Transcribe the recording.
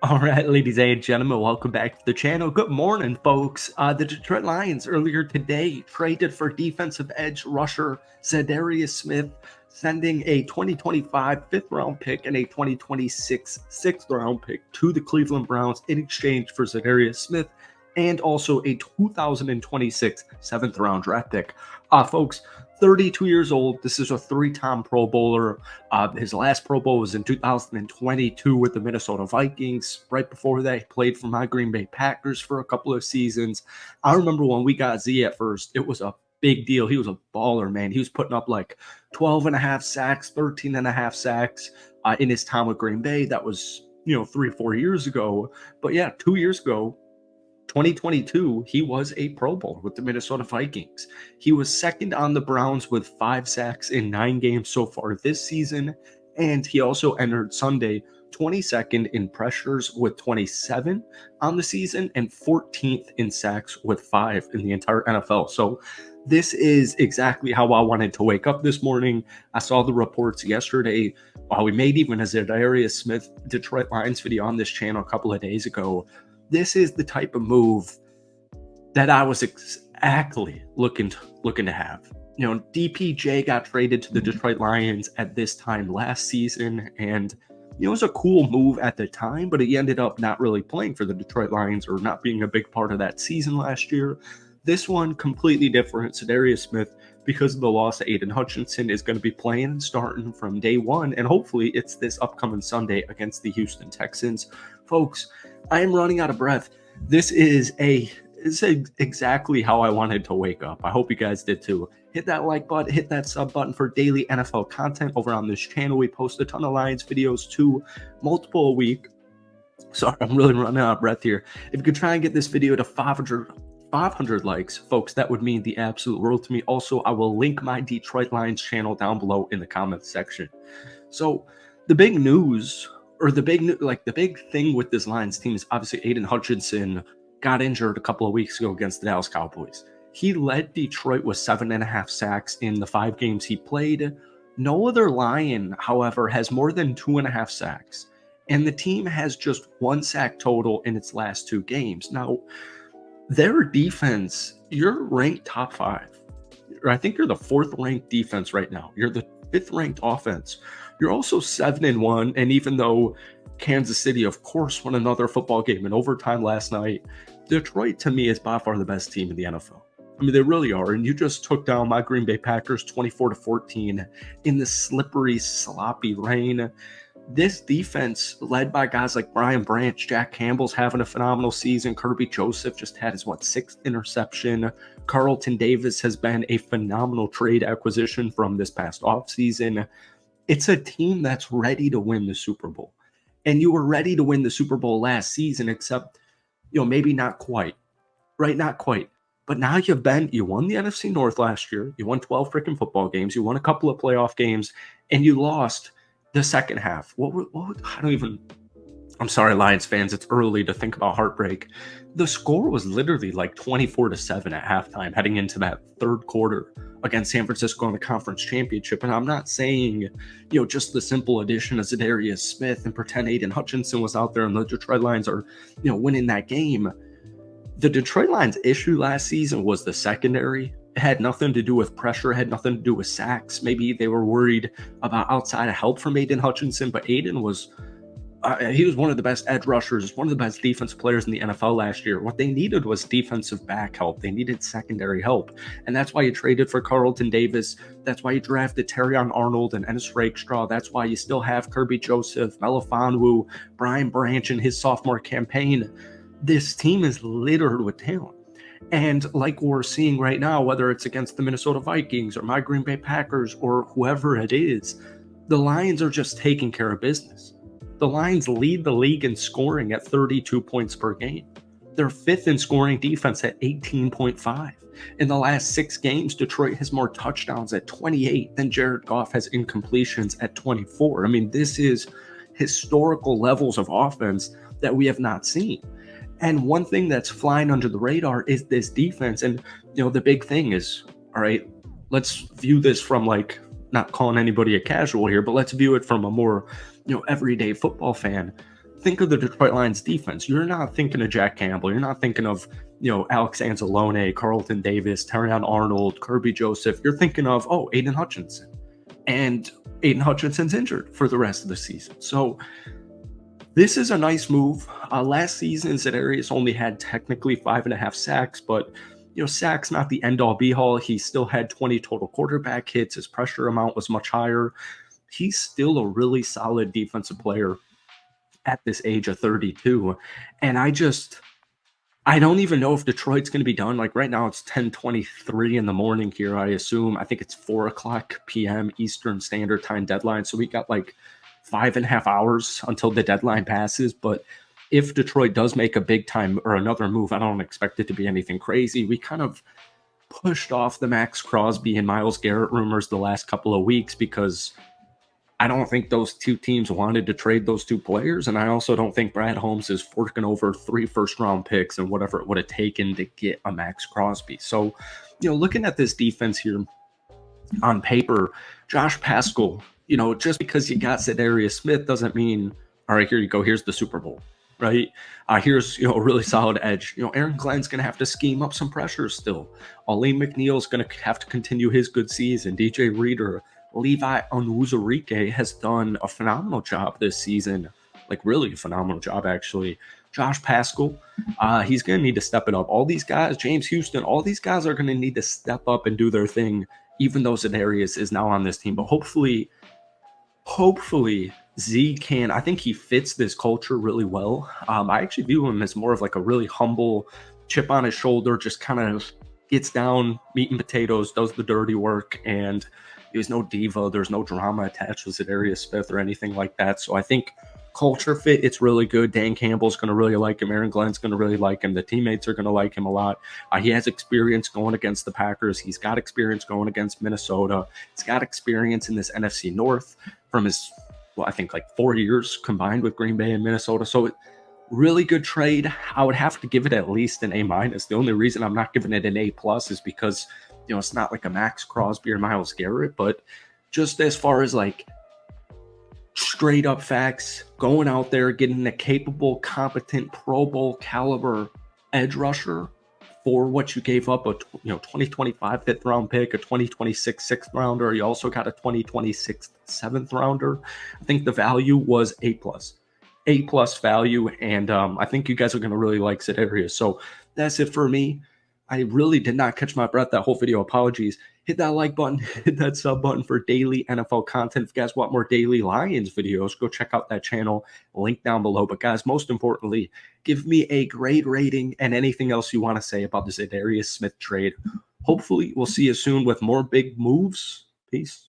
All right, ladies and gentlemen, welcome back to the channel. Good morning, folks. The Detroit Lions earlier today traded for defensive edge rusher Za'Darius Smith, sending a 2025 fifth-round pick and a 2026 sixth-round pick to the Cleveland Browns in exchange for Za'Darius Smith and also a 2026 seventh-round draft pick. Folks, 32 years old. This is a three-time Pro Bowler. His last Pro Bowl was in 2022 with the Minnesota Vikings. Right before that, he played for my Green Bay Packers for a couple of seasons. I remember when we got Z at first, it was a big deal. He was a baller, man. He was putting up like 12 and a half sacks, 13 and a half sacks in his time with Green Bay. That was, 3 or 4 years ago. But yeah, 2 years ago, 2022, he was a Pro Bowler with the Minnesota Vikings. He was second on the Browns with 5 sacks in 9 games so far this season, and he also entered Sunday 22nd in pressures with 27 on the season and 14th in sacks with 5 in the entire NFL. So this is exactly how I wanted to wake up this morning. I saw the reports yesterday. We made even a Za'Darius Smith Detroit Lions video on this channel a couple of days ago. This is the type of move that I was exactly looking to have. DPJ got traded to the Detroit Lions at this time last season, and it was a cool move at the time, but he ended up not really playing for the Detroit Lions or not being a big part of that season last year. This one, completely different. Za'Darius Smith, because of the loss of Aidan Hutchinson, is going to be playing and starting from day one, and hopefully it's this upcoming Sunday against the Houston Texans. Folks, I am running out of breath. This is exactly how I wanted to wake up. I hope you guys did too. Hit that like button, hit that sub button for daily NFL content over on this channel. We post a ton of Lions videos too, multiple a week. Sorry, I'm really running out of breath here. If you could try and get this video to 500 likes, folks, that would mean the absolute world to me. Also, I will link my Detroit Lions channel down below in the comments section. So the big news, or the big thing with this Lions team is obviously Aidan Hutchinson got injured a couple of weeks ago against the Dallas Cowboys. He led Detroit with 7.5 sacks in the 5 games he played. No other Lion, however, has more than 2.5 sacks. And the team has just 1 sack total in its last 2 games. Now, their defense, you're ranked top 5. Or I think you're the 4th ranked defense right now. You're the 5th ranked offense. You're also 7-1, and even though Kansas City, of course, won another football game in overtime last night, Detroit, to me, is by far the best team in the NFL. I mean, they really are, and you just took down my Green Bay Packers 24-14 in the slippery, sloppy rain. This defense, led by guys like Brian Branch, Jack Campbell's having a phenomenal season. Kirby Joseph just had his, 6th interception. Carlton Davis has been a phenomenal trade acquisition from this past offseason. It's a team that's ready to win the Super Bowl. And you were ready to win the Super Bowl last season, except, maybe not quite. Right? Not quite. But now you won the NFC North last year. You won 12 freaking football games. You won a couple of playoff games, and you lost the second half. I'm sorry, Lions fans. It's early to think about heartbreak. The score was literally like 24-7 at halftime, heading into that third quarter against San Francisco in the conference championship. And I'm not saying, just the simple addition of Za'Darius Smith and pretend Aidan Hutchinson was out there and the Detroit Lions are, winning that game. The Detroit Lions' issue last season was the secondary. It had nothing to do with pressure, had nothing to do with sacks. Maybe they were worried about outside of help from Aidan Hutchinson, but Aidan was he was one of the best edge rushers, one of the best defensive players in the NFL last year. What they needed was defensive back help. They needed secondary help. And that's why you traded for Carlton Davis. That's why you drafted Terrion Arnold and Ennis Rakestraw. That's why you still have Kirby Joseph, Melifonwu, Brian Branch in his sophomore campaign. This team is littered with talent. And like we're seeing right now, whether it's against the Minnesota Vikings or my Green Bay Packers or whoever it is, the Lions are just taking care of business. The Lions lead the league in scoring at 32 points per game. They're 5th in scoring defense at 18.5. In the last 6 games, Detroit has more touchdowns at 28 than Jared Goff has incompletions at 24. I mean, this is historical levels of offense that we have not seen. And one thing that's flying under the radar is this defense. And, the big thing is, all right, let's view this from not calling anybody a casual here, but let's view it from a more, everyday football fan. think of the Detroit Lions defense. You're not thinking of Jack Campbell. You're not thinking of, Alex Anzalone, Carlton Davis, Terrion Arnold, Kirby Joseph. You're thinking of, oh, Aidan Hutchinson. And Aidan Hutchinson's injured for the rest of the season. So this is a nice move. Last season, Za'Darius only had technically 5.5 sacks, but sacks not the end-all be-all. He still had 20 total quarterback hits. His pressure amount was much higher. He's still a really solid defensive player at this age of 32. And I don't even know if Detroit's going to be done. Like right now, it's 10:23 in the morning here. I assume. I think it's 4:00 p.m. Eastern Standard Time deadline. So we got like 5.5 hours until the deadline passes. But if Detroit does make a big time or another move, I don't expect it to be anything crazy. We kind of pushed off the Max Crosby and Myles Garrett rumors the last couple of weeks because I don't think those two teams wanted to trade those two players. And I also don't think Brad Holmes is forking over 3 first-round picks and whatever it would have taken to get a Max Crosby. So, looking at this defense here on paper, Josh Paschal, just because you got Za'Darius Smith doesn't mean, all right, here you go, here's the Super Bowl, right? Here's, a really solid edge. Aaron Glenn's going to have to scheme up some pressure still. Aleem McNeil's going to have to continue his good season. DJ Reader, Levi Onwuzurike has done a phenomenal job this season, like really a phenomenal job, actually. Josh Paschal, he's going to need to step it up. All these guys, James Houston, all these guys are going to need to step up and do their thing, even though Za'Darius is now on this team. But hopefully Z can, I think he fits this culture really well. I actually view him as more of like a really humble, chip on his shoulder, just kind of gets down, meat and potatoes, does the dirty work, and there's no diva, there's no drama attached with Za'Darius Smith or anything like that. So I think culture fit, it's really good. Dan Campbell's going to really like him. Aaron Glenn's going to really like him. The teammates are going to like him a lot. He has experience going against the Packers. He's got experience going against Minnesota. He's got experience in this NFC North from his, I think like 4 years combined with Green Bay and Minnesota. So really good trade. I would have to give it at least an A-. The only reason I'm not giving it an A+ is because it's not like a Max Crosby or Myles Garrett, but just as far as like straight up facts, going out there, getting a capable, competent Pro Bowl caliber edge rusher for what you gave up, a 2025 5th round pick, a 2026 6th rounder. You also got a 2026 7th rounder. I think the value was A+. A+ value, and I think you guys are going to really like Za'Darius. So that's it for me. I really did not catch my breath that whole video. Apologies. Hit that like button, hit that sub button for daily NFL content. If you guys want more daily Lions videos, go check out that channel. Link down below. But guys, most importantly, give me a grade rating and anything else you want to say about the Za'Darius Smith trade. Hopefully, we'll see you soon with more big moves. Peace.